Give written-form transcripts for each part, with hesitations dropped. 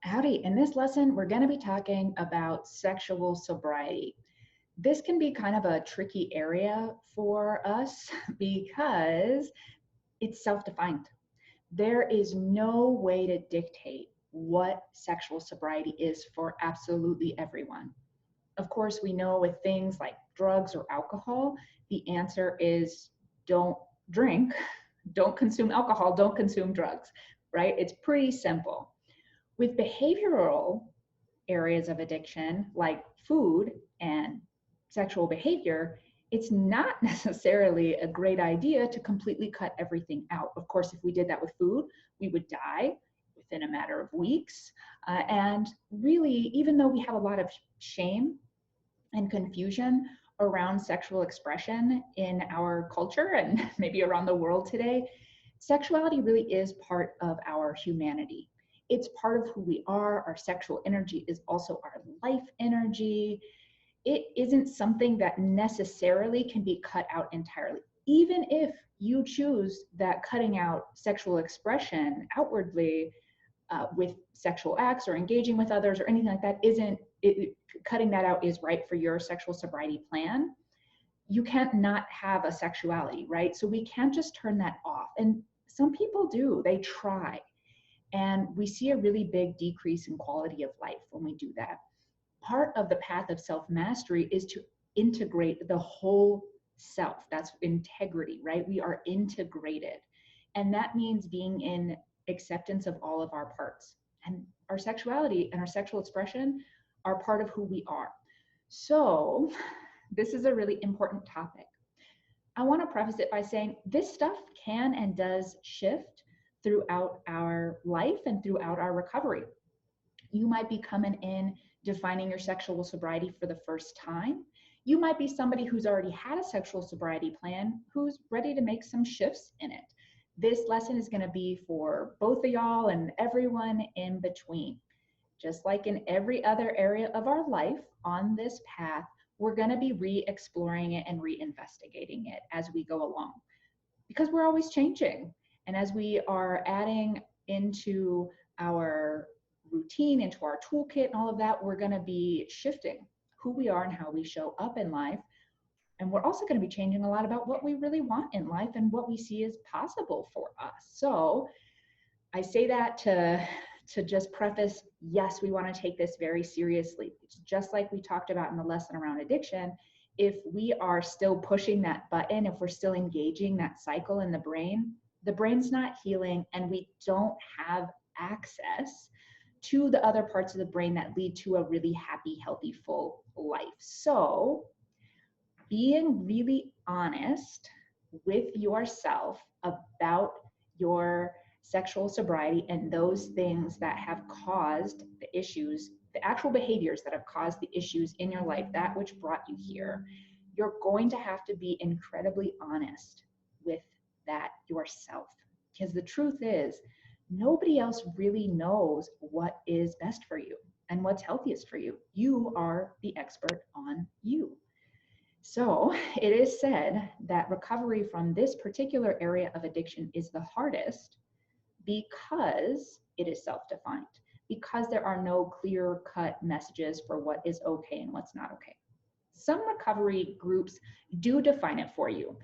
Howdy, in this lesson, we're going to be talking about sexual sobriety. This can be kind of a tricky area for us because it's self-defined. There is no way to dictate what sexual sobriety is for absolutely everyone. Of course, we know with things like drugs or alcohol, the answer is don't drink, don't consume alcohol, don't consume drugs, right? It's pretty simple. With behavioral areas of addiction, like food and sexual behavior, it's not necessarily a great idea to completely cut everything out. Of course, if we did that with food, we would die within a matter of weeks. And really, even though we have a lot of shame and confusion around sexual expression in our culture and maybe around the world today, sexuality really is part of our humanity. It's part of who we are. Our sexual energy is also our life energy. It isn't something that necessarily can be cut out entirely. Even if you choose that cutting out sexual expression outwardly with sexual acts or engaging with others or anything like that cutting that out is right for your sexual sobriety plan. You can't not have a sexuality, right? So we can't just turn that off. And some people do, they try. And we see a really big decrease in quality of life when we do that. Part of the path of self-mastery is to integrate the whole self. That's integrity, right? We are integrated. And that means being in acceptance of all of our parts. And our sexuality and our sexual expression are part of who we are. So this is a really important topic. I want to preface it by saying this stuff can and does shift throughout our life and throughout our recovery. You might be coming in defining your sexual sobriety for the first time. You might be somebody who's already had a sexual sobriety plan who's ready to make some shifts in it. This lesson is going to be for both of y'all and everyone in between. Just like in every other area of our life on this path, we're going to be re-exploring it and re-investigating it as we go along because we're always changing. And as we are adding into our routine, into our toolkit and all of that, we're going to be shifting who we are and how we show up in life. And we're also going to be changing a lot about what we really want in life and what we see as possible for us. So I say that to just preface, yes, we want to take this very seriously. It's just like we talked about in the lesson around addiction. If we are still pushing that button, if we're still engaging that cycle in the brain's not healing, and we don't have access to the other parts of the brain that lead to a really happy, healthy, full life. So being really honest with yourself about your sexual sobriety and those things that have caused the issues, the actual behaviors that have caused the issues in your life, that which brought you here, you're going to have to be incredibly honest with that yourself. Because the truth is, nobody else really knows what is best for you and what's healthiest for you. You are the expert on you. So it is said that recovery from this particular area of addiction is the hardest because it is self-defined, because there are no clear-cut messages for what is okay and what's not okay. Some recovery groups do define it for you.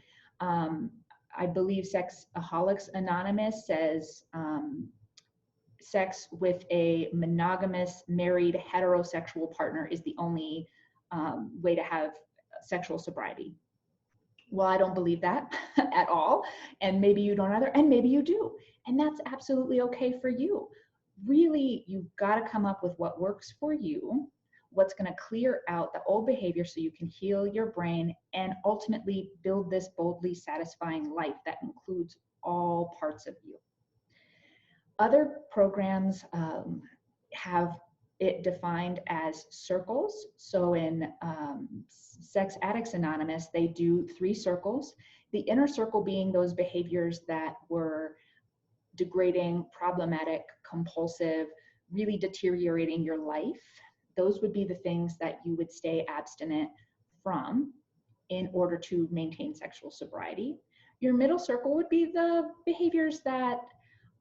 I believe Sexaholics Anonymous says sex with a monogamous, married, heterosexual partner is the only way to have sexual sobriety. Well, I don't believe that at all. And maybe you don't either, and maybe you do. And that's absolutely okay for you. Really, you've got to come up with what works for you, what's going to clear out the old behavior so you can heal your brain and ultimately build this boldly satisfying life that includes all parts of you. Other programs have it defined as circles. So in Sex Addicts Anonymous, they do 3 circles. The inner circle being those behaviors that were degrading, problematic, compulsive, really deteriorating your life. Those would be the things that you would stay abstinent from in order to maintain sexual sobriety. Your middle circle would be the behaviors that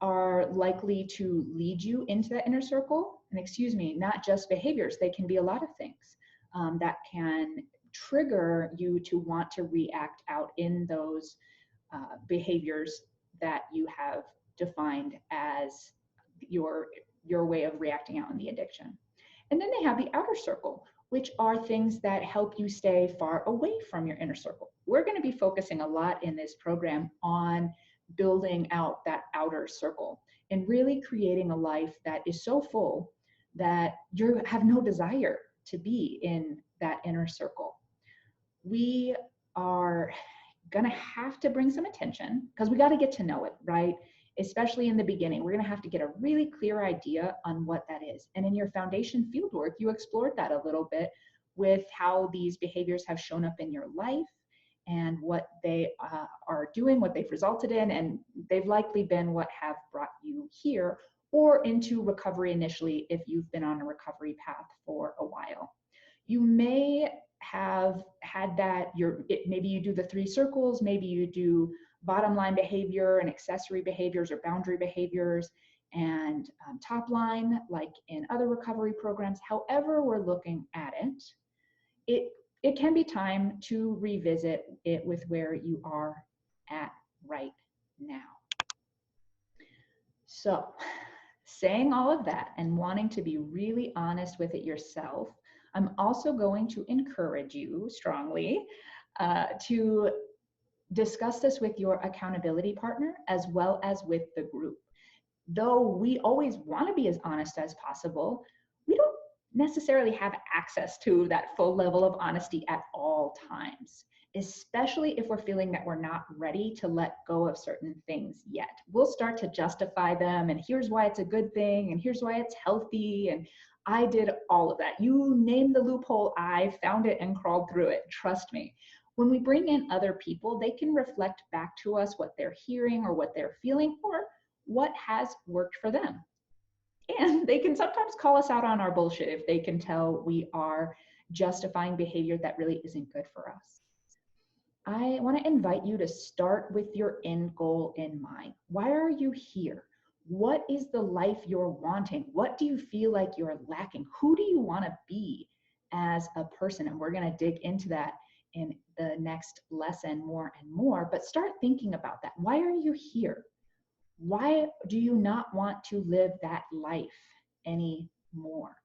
are likely to lead you into that inner circle. And excuse me, not just behaviors, they can be a lot of things that can trigger you to want to react out in those behaviors that you have defined as your way of reacting out in the addiction. And then they have the outer circle, which are things that help you stay far away from your inner circle. We're going to be focusing a lot in this program on building out that outer circle and really creating a life that is so full that you have no desire to be in that inner circle. We are going to have to bring some attention because we got to get to know it, right? Especially in the beginning, we're going to have to get a really clear idea on what that is. And in your foundation fieldwork, you explored that a little bit with how these behaviors have shown up in your life and what they are doing, what they've resulted in, and they've likely been what have brought you here or into recovery initially if you've been on a recovery path for a while. You may have had that, maybe you do the 3 circles, maybe you do bottom line behavior and accessory behaviors or boundary behaviors and top line, like in other recovery programs. However we're looking at it, it can be time to revisit it with where you are at right now. So, saying all of that and wanting to be really honest with it yourself, I'm also going to encourage you strongly to discuss this with your accountability partner as well as with the group. Though we always want to be as honest as possible, we don't necessarily have access to that full level of honesty at all times, especially if we're feeling that we're not ready to let go of certain things yet. We'll start to justify them, and here's why it's a good thing, and here's why it's healthy, and I did all of that. You name the loophole, I found it and crawled through it, trust me. When we bring in other people, they can reflect back to us what they're hearing or what they're feeling or what has worked for them. And they can sometimes call us out on our bullshit if they can tell we are justifying behavior that really isn't good for us. I want to invite you to start with your end goal in mind. Why are you here? What is the life you're wanting? What do you feel like you're lacking? Who do you want to be as a person? And we're going to dig into that in the next lesson more and more, but start thinking about that. Why are you here? Why do you not want to live that life anymore?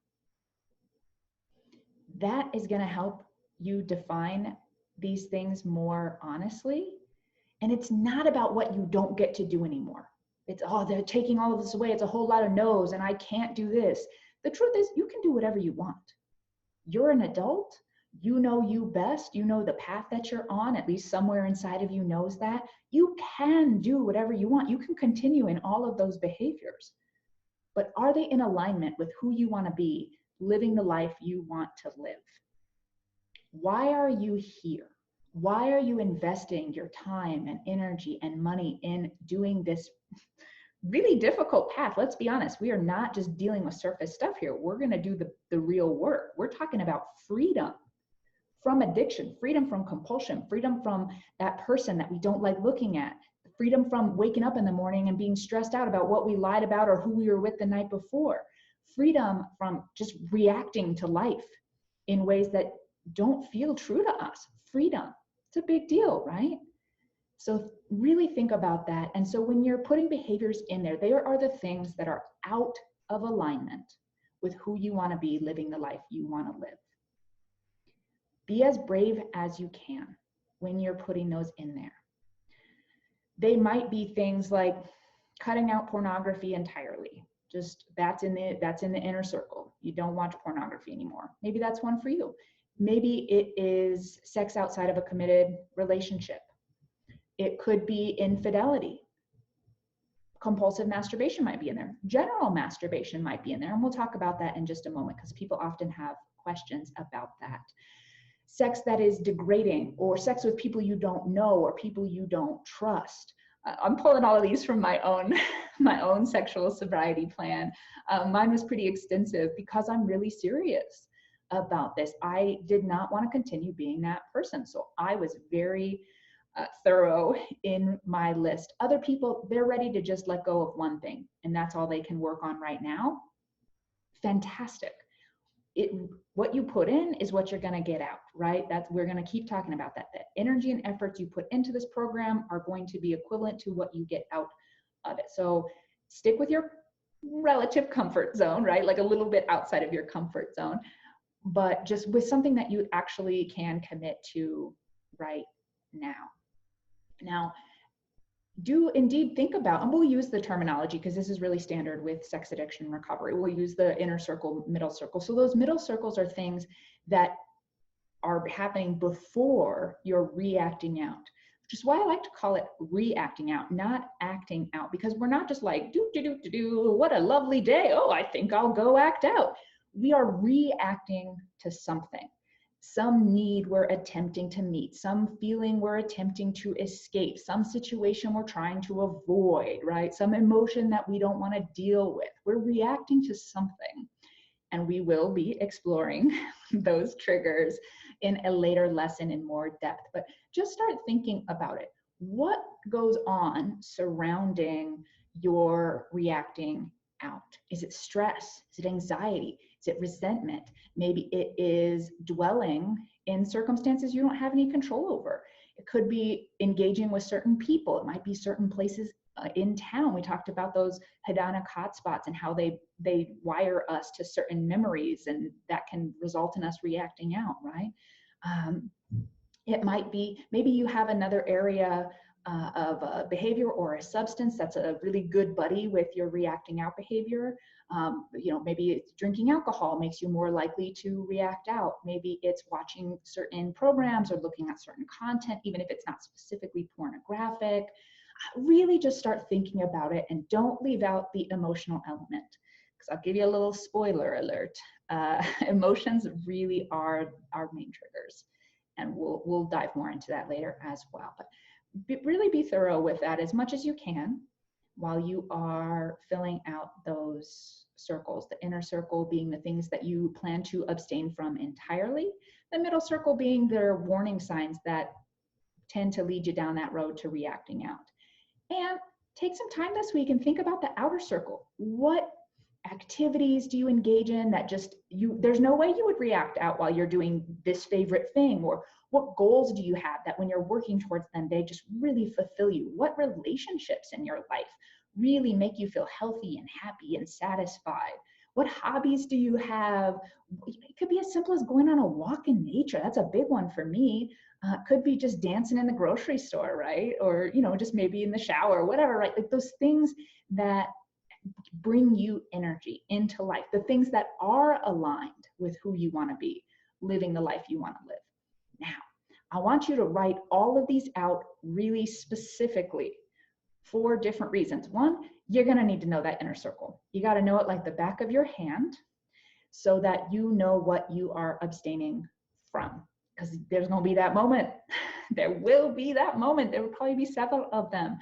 That is going to help you define these things more honestly. And it's not about what you don't get to do anymore. It's, oh, they're taking all of this away. It's a whole lot of no's and I can't do this. The truth is you can do whatever you want. You're an adult. You know you best. You know the path that you're on, at least somewhere inside of you knows that. You can do whatever you want. You can continue in all of those behaviors. But are they in alignment with who you want to be, living the life you want to live? Why are you here? Why are you investing your time and energy and money in doing this really difficult path? Let's be honest. We are not just dealing with surface stuff here. We're going to do the real work. We're talking about freedom from addiction, freedom from compulsion, freedom from that person that we don't like looking at, freedom from waking up in the morning and being stressed out about what we lied about or who we were with the night before, freedom from just reacting to life in ways that don't feel true to us. Freedom. It's a big deal, right? So really think about that. And so when you're putting behaviors in there, they are the things that are out of alignment with who you want to be, living the life you want to live. Be as brave as you can when you're putting those in there. They might be things like cutting out pornography entirely. Just that's in the inner circle. You don't watch pornography anymore. Maybe that's one for you. Maybe it is sex outside of a committed relationship. It could be infidelity. Compulsive masturbation might be in there. General masturbation might be in there. And we'll talk about that in just a moment because people often have questions about that. Sex that is degrading, or sex with people you don't know or people you don't trust. I'm pulling all of these from my own sexual sobriety plan. Mine was pretty extensive because I'm really serious about this. I did not want to continue being that person. So I was very thorough in my list. Other people, they're ready to just let go of one thing, and that's all they can work on right now. Fantastic. What you put in is what you're going to get out, right? We're going to keep talking about that. The energy and efforts you put into this program are going to be equivalent to what you get out of it. So stick with your relative comfort zone, right? Like a little bit outside of your comfort zone, but just with something that you actually can commit to right now. Now, do indeed think about, and we'll use the terminology because this is really standard with sex addiction recovery. We'll use the inner circle, middle circle. So those middle circles are things that are happening before you're reacting out, which is why I like to call it reacting out, not acting out, because we're not just like, what a lovely day. Oh, I think I'll go act out. We are reacting to something. Some need we're attempting to meet, some feeling we're attempting to escape, some situation we're trying to avoid, right? Some emotion that we don't want to deal with. We're reacting to something, and we will be exploring those triggers in a later lesson in more depth. But just start thinking about it. What goes on surrounding your reacting out? Is it stress? Is it anxiety? Is it resentment? Maybe it is dwelling in circumstances you don't have any control over. It could be engaging with certain people. It might be certain places in town. We talked about those hedonic hotspots and how they wire us to certain memories, and that can result in us reacting out, right? It might be, maybe you have another area of a behavior or a substance that's a really good buddy with your reacting out behavior. Maybe it's drinking alcohol makes you more likely to react out. Maybe it's watching certain programs or looking at certain content, even if it's not specifically pornographic. Really just start thinking about it and don't leave out the emotional element, because I'll give you a little spoiler alert. Emotions really are our main triggers, and we'll dive more into that later as well. But really be thorough with that as much as you can while you are filling out those circles. The inner circle being the things that you plan to abstain from entirely. The middle circle being their warning signs that tend to lead you down that road to reacting out. And take some time this week and think about the outer circle. What activities do you engage in that there's no way you would react out while you're doing this favorite thing? Or what goals do you have that when you're working towards them, they just really fulfill you? What relationships in your life really make you feel healthy and happy and satisfied? What hobbies do you have? It could be as simple as going on a walk in nature. That's a big one for me. Could be just dancing in the grocery store, right? Or, just maybe in the shower, whatever, right? Like those things that bring you energy into life, the things that are aligned with who you want to be, living the life you want to live. Now, I want you to write all of these out really specifically for different reasons. One, you're going to need to know that inner circle. You got to know it like the back of your hand so that you know what you are abstaining from. Because there's going to be that moment. There will be that moment. There will probably be several of them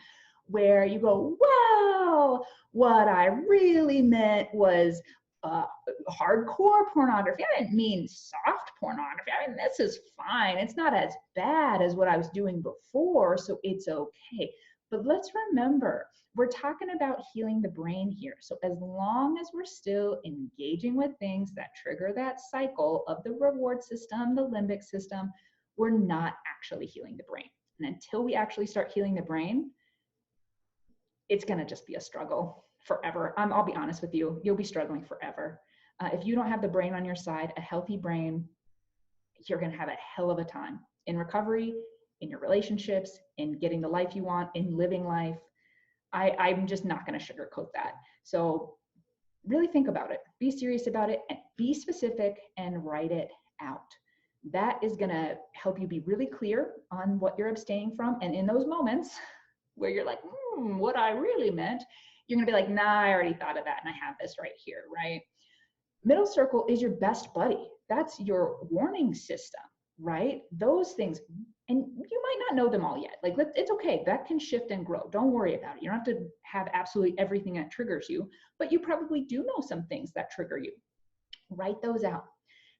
where you go, wow, what I really meant was hardcore pornography. I didn't mean soft pornography. I mean, this is fine. It's not as bad as what I was doing before, so it's okay. But let's remember, we're talking about healing the brain here. So as long as we're still engaging with things that trigger that cycle of the reward system, the limbic system, we're not actually healing the brain. And until we actually start healing the brain, it's going to just be a struggle forever. I'll be honest with you, you'll be struggling forever. If you don't have the brain on your side, a healthy brain, you're going to have a hell of a time in recovery, in your relationships, in getting the life you want, in living life. I'm just not going to sugarcoat that. So really think about it, be serious about it, and be specific and write it out. That is going to help you be really clear on what you're abstaining from. And in those moments where you're like, what I really meant, you're going to be like, nah, I already thought of that and I have this right here, right? Middle circle is your best buddy. That's your warning system, right? Those things, and you might not know them all yet. Like, it's okay. That can shift and grow. Don't worry about it. You don't have to have absolutely everything that triggers you, but you probably do know some things that trigger you. Write those out.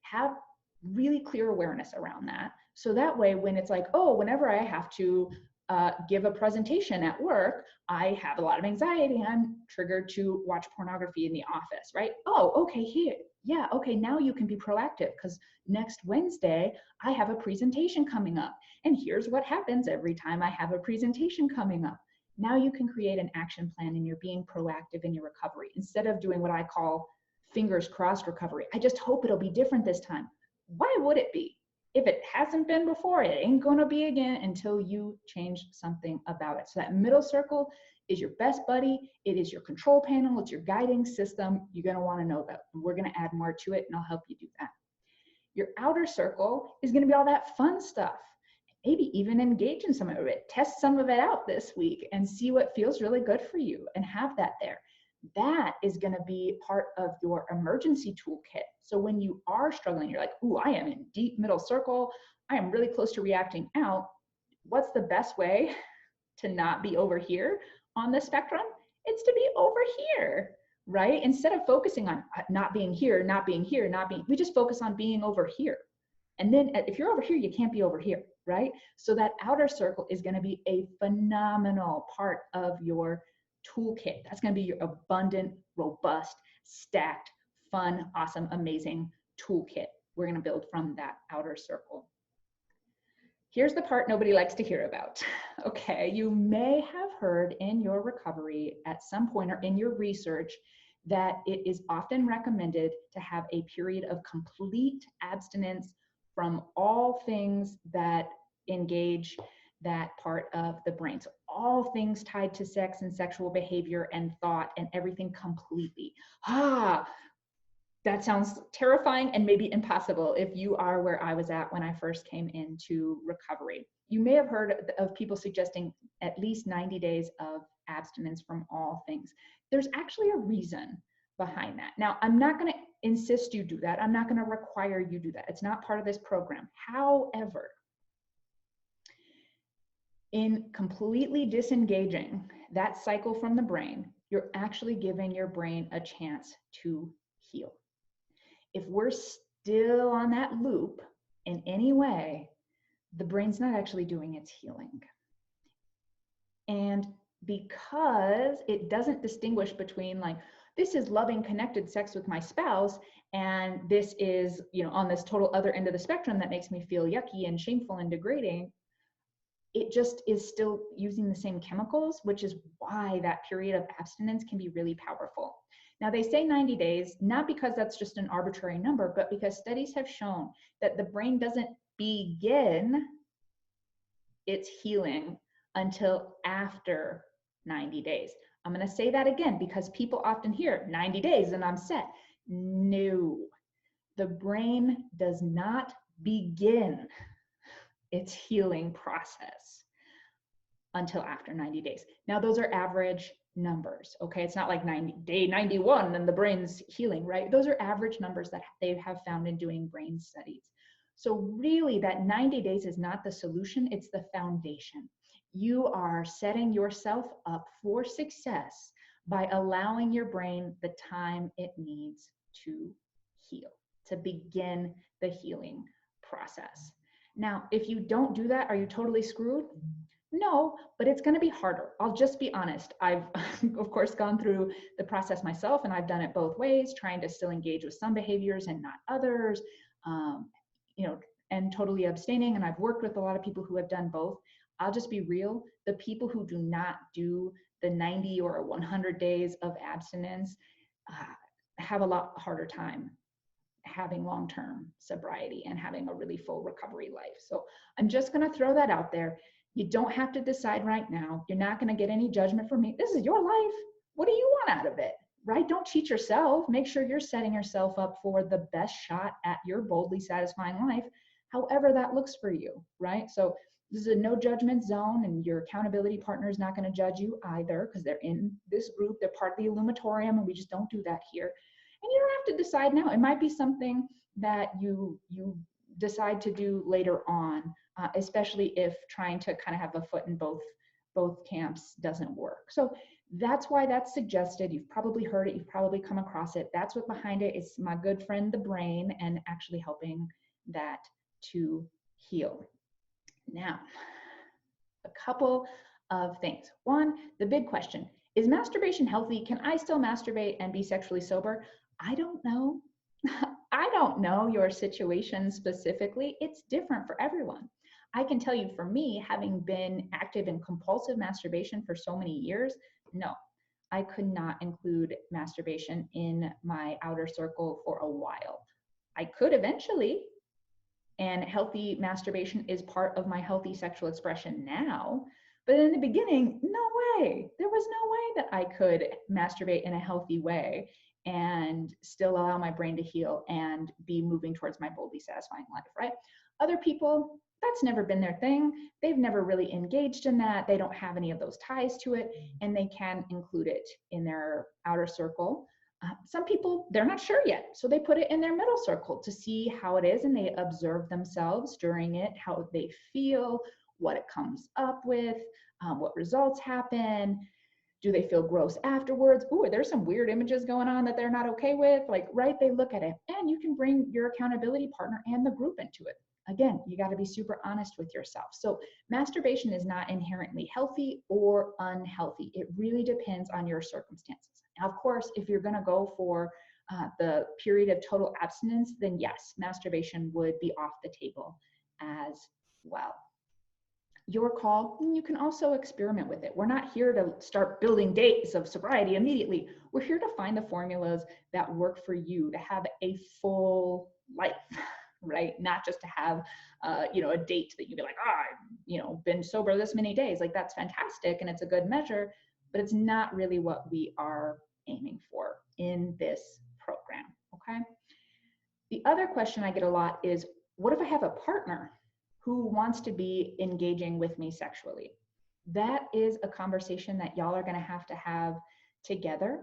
Have really clear awareness around that. So that way, when it's like, oh, whenever I have to give a presentation at work, I have a lot of anxiety and I'm triggered to watch pornography in the office, right? Oh, okay, here. Yeah, okay, now you can be proactive because next Wednesday I have a presentation coming up. And here's what happens every time I have a presentation coming up. Now you can create an action plan and you're being proactive in your recovery instead of doing what I call fingers crossed recovery. I just hope it'll be different this time. Why would it be? If it hasn't been before, it ain't going to be again until you change something about it. So that middle circle is your best buddy. It is your control panel. It's your guiding system. You're going to want to know that. And we're going to add more to it, and I'll help you do that. Your outer circle is going to be all that fun stuff. Maybe even engage in some of it. Test some of it out this week and see what feels really good for you and have that there. That is going to be part of your emergency toolkit. So when you are struggling, you're like, ooh, I am in deep middle circle. I am really close to reacting out. What's the best way to not be over here on the spectrum? It's to be over here, right? Instead of focusing on not being here, not being here, not being, we just focus on being over here. And then if you're over here, you can't be over here, right? So that outer circle is going to be a phenomenal part of your toolkit. That's going to be your abundant, robust, stacked, fun, awesome, amazing toolkit we're going to build from that outer circle. Here's the part nobody likes to hear about. Okay, you may have heard in your recovery at some point or in your research that it is often recommended to have a period of complete abstinence from all things that engage that part of the brain. So all things tied to sex and sexual behavior and thought and everything completely. That sounds terrifying and maybe impossible if you are where I was at when I first came into recovery. You may have heard of people suggesting at least 90 days of abstinence from all things. There's actually a reason behind that. Now, I'm not going to insist you do that. I'm not going to require you do that. It's not part of this program. However, in completely disengaging that cycle from the brain, you're actually giving your brain a chance to heal. If we're still on that loop in any way, the brain's not actually doing its healing. And because it doesn't distinguish between like, this is loving, connected sex with my spouse, and this is, on this total other end of the spectrum that makes me feel yucky and shameful and degrading, it just is still using the same chemicals, which is why that period of abstinence can be really powerful. Now, they say 90 days, not because that's just an arbitrary number, but because studies have shown that the brain doesn't begin its healing until after 90 days. I'm going to say that again because people often hear 90 days and I'm set. No, the brain does not begin its healing process until after 90 days. Now, those are average numbers, okay? It's not like day 91 and the brain's healing, right? Those are average numbers that they have found in doing brain studies. So really, that 90 days is not the solution, it's the foundation. You are setting yourself up for success by allowing your brain the time it needs to heal, to begin the healing process. Now, if you don't do that, are you totally screwed? No, but it's going to be harder. I'll just be honest. I've, of course, gone through the process myself, and I've done it both ways, trying to still engage with some behaviors and not others, and totally abstaining. And I've worked with a lot of people who have done both. I'll just be real. The people who do not do the 90 or 100 days of abstinence have a lot harder time having long-term sobriety and having a really full recovery life. So I'm just going to throw that out there. You don't have to decide right now. You're not going to get any judgment from me. This is your life. What do you want out of it, right? Don't cheat yourself. Make sure you're setting yourself up for the best shot at your boldly satisfying life, however that looks for you, right? So this is a no judgment zone, and your accountability partner is not going to judge you either because they're in this group. They're part of the Illuminatorium, and we just don't do that here. And you don't have to decide now. It might be something that you decide to do later on, especially if trying to kind of have a foot in both camps doesn't work. So that's why that's suggested. You've probably heard it. You've probably come across it. That's what behind it is my good friend, the brain, and actually helping that to heal. Now, a couple of things. One, the big question, is masturbation healthy? Can I still masturbate and be sexually sober? I don't know. I don't know your situation specifically. It's different for everyone. I can tell you, for me, having been active in compulsive masturbation for so many years, no, I could not include masturbation in my outer circle for a while. I could eventually, and healthy masturbation is part of my healthy sexual expression now. But in the beginning, no way. There was no way that I could masturbate in a healthy way and still allow my brain to heal and be moving towards my boldly satisfying life, right? Other people, that's never been their thing. They've never really engaged in that. They don't have any of those ties to it, and they can include it in their outer circle. Some people, they're not sure yet, so they put it in their middle circle to see how it is, and they observe themselves during it, how they feel, what it comes up with, what results happen. Do they feel gross afterwards? Ooh, there's some weird images going on that they're not okay with. Like, right, they look at it, and you can bring your accountability partner and the group into it. Again, you got to be super honest with yourself. So masturbation is not inherently healthy or unhealthy. It really depends on your circumstances. Now, of course, if you're going to go for the period of total abstinence, then yes, masturbation would be off the table as well. Your call. You can also experiment with it. We're not here to start building days of sobriety immediately. We're here to find the formulas that work for you to have a full life, right? Not just to have, a date that you'd be like, I've, been sober this many days. Like, that's fantastic and it's a good measure, but it's not really what we are aiming for in this program, okay? The other question I get a lot is, what if I have a partner who wants to be engaging with me sexually? That is a conversation that y'all are going to have together.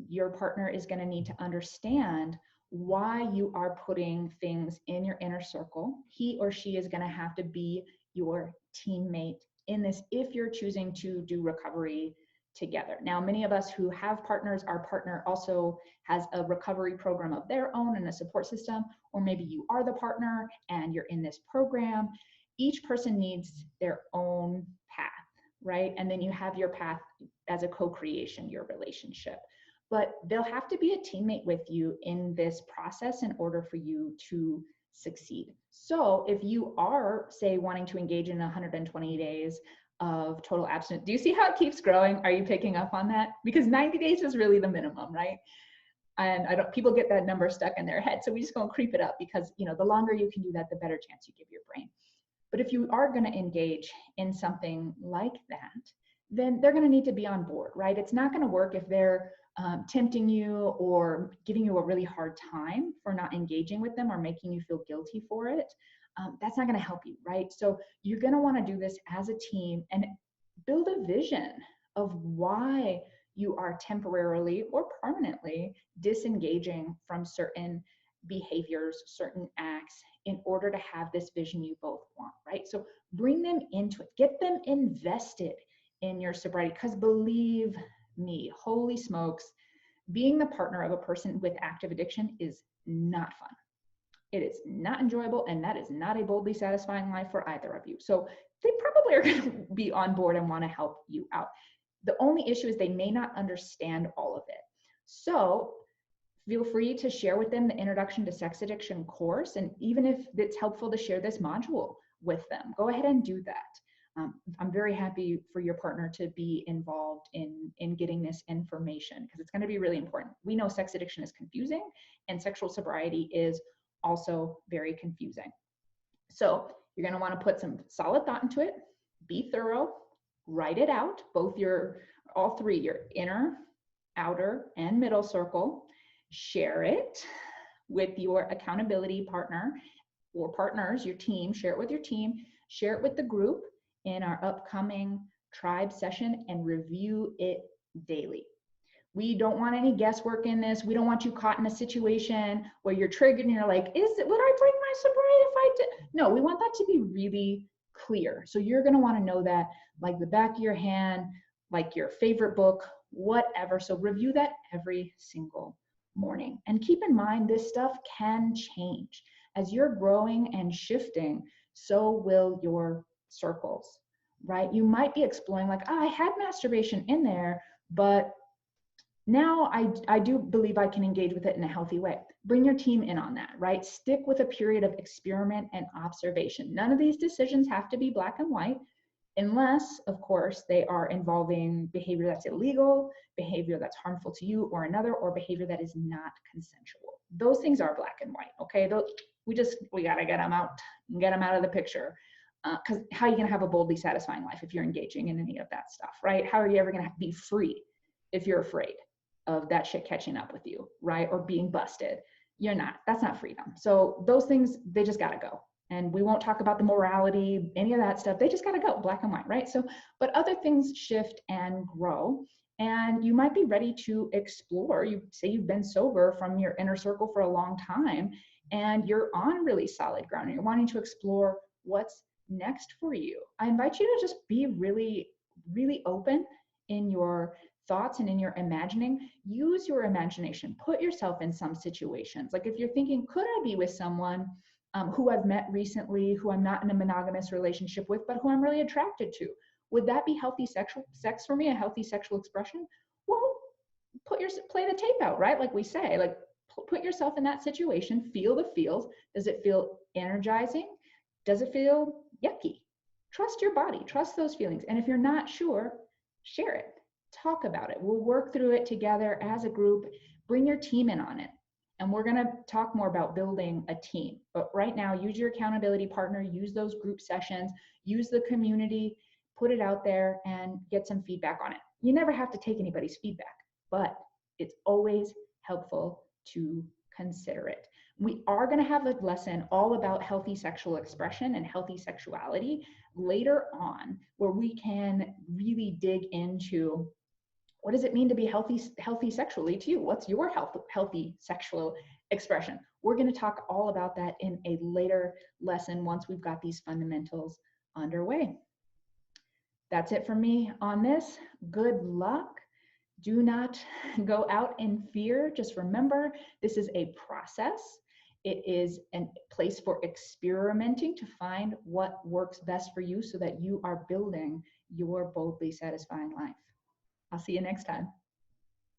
Your partner is going to need to understand why you are putting things in your inner circle. He or she is going to have to be your teammate in this if you're choosing to do recovery together. Now, many of us who have partners, our partner also has a recovery program of their own and a support system, or maybe you are the partner and you're in this program. Each person needs their own path, right? And then you have your path as a co-creation, your relationship. But they'll have to be a teammate with you in this process in order for you to succeed. So if you are, say, wanting to engage in 120 days of total abstinence, do you see how it keeps growing? Are you picking up on that? Because 90 days is really the minimum, right? And people get that number stuck in their head. So we just gonna creep it up because, the longer you can do that, the better chance you give your brain. But if you are gonna engage in something like that, then they're gonna need to be on board, right? It's not gonna work if they're tempting you or giving you a really hard time for not engaging with them or making you feel guilty for it. That's not going to help you, right? So you're going to want to do this as a team and build a vision of why you are temporarily or permanently disengaging from certain behaviors, certain acts, in order to have this vision you both want, right? So bring them into it, get them invested in your sobriety, because believe me, holy smokes, being the partner of a person with active addiction is not fun. It is not enjoyable, and that is not a boldly satisfying life for either of you. So they probably are going to be on board and want to help you out. The only issue is they may not understand all of it. So feel free to share with them the Introduction to Sex Addiction course, and even if it's helpful to share this module with them, go ahead and do that. I'm very happy for your partner to be involved in getting this information, because it's going to be really important. We know sex addiction is confusing, and sexual sobriety is also very confusing. So you're going to want to put some solid thought into it, be thorough, write it out, all three, your inner, outer, and middle circle. Share it with your accountability partner or partners, your team. Share it with your team, share it with the group in our upcoming tribe session, and review it daily. We don't want any guesswork in this. We don't want you caught in a situation where you're triggered and you're like, would I break my sobriety if I did? No, we want that to be really clear. So you're gonna wanna know that like the back of your hand, like your favorite book, whatever. So review that every single morning. And keep in mind, this stuff can change. As you're growing and shifting, so will your circles, right? You might be exploring like, oh, I had masturbation in there, but now I do believe I can engage with it in a healthy way. Bring your team in on that, right? Stick with a period of experiment and observation. None of these decisions have to be black and white, unless, of course, they are involving behavior that's illegal, behavior that's harmful to you or another, or behavior that is not consensual. Those things are black and white, okay? We gotta get them out of the picture. Because how are you gonna have a boldly satisfying life if you're engaging in any of that stuff, right? How are you ever gonna be free if you're afraid of that shit catching up with you, right? Or being busted? You're not. That's not freedom. So those things, they just gotta go. And we won't talk about the morality, any of that stuff. They just got to go black and white, right? So, but other things shift and grow. And you might be ready to explore. You say you've been sober from your inner circle for a long time, and you're on really solid ground, and you're wanting to explore what's next for you. I invite you to just be really, really open in your thoughts and in your imagining. Use your imagination. Put yourself in some situations. Like if you're thinking, could I be with someone who I've met recently, who I'm not in a monogamous relationship with, but who I'm really attracted to? Would that be healthy sex for me, a healthy sexual expression? Well, play the tape out, right? Like we say, like put yourself in that situation, feel the feels. Does it feel energizing? Does it feel yucky? Trust your body, trust those feelings. And if you're not sure, share it, talk about it. We'll work through it together as a group. Bring your team in on it. And we're going to talk more about building a team. But right now, use your accountability partner, use those group sessions, use the community, put it out there and get some feedback on it. You never have to take anybody's feedback, but it's always helpful to consider it. We are going to have a lesson all about healthy sexual expression and healthy sexuality later on, where we can really dig into what does it mean to be healthy sexually to you? What's your healthy sexual expression? We're going to talk all about that in a later lesson once we've got these fundamentals underway. That's it for me on this. Good luck. Do not go out in fear. Just remember, this is a process. It is a place for experimenting to find what works best for you so that you are building your boldly satisfying life. I'll see you next time.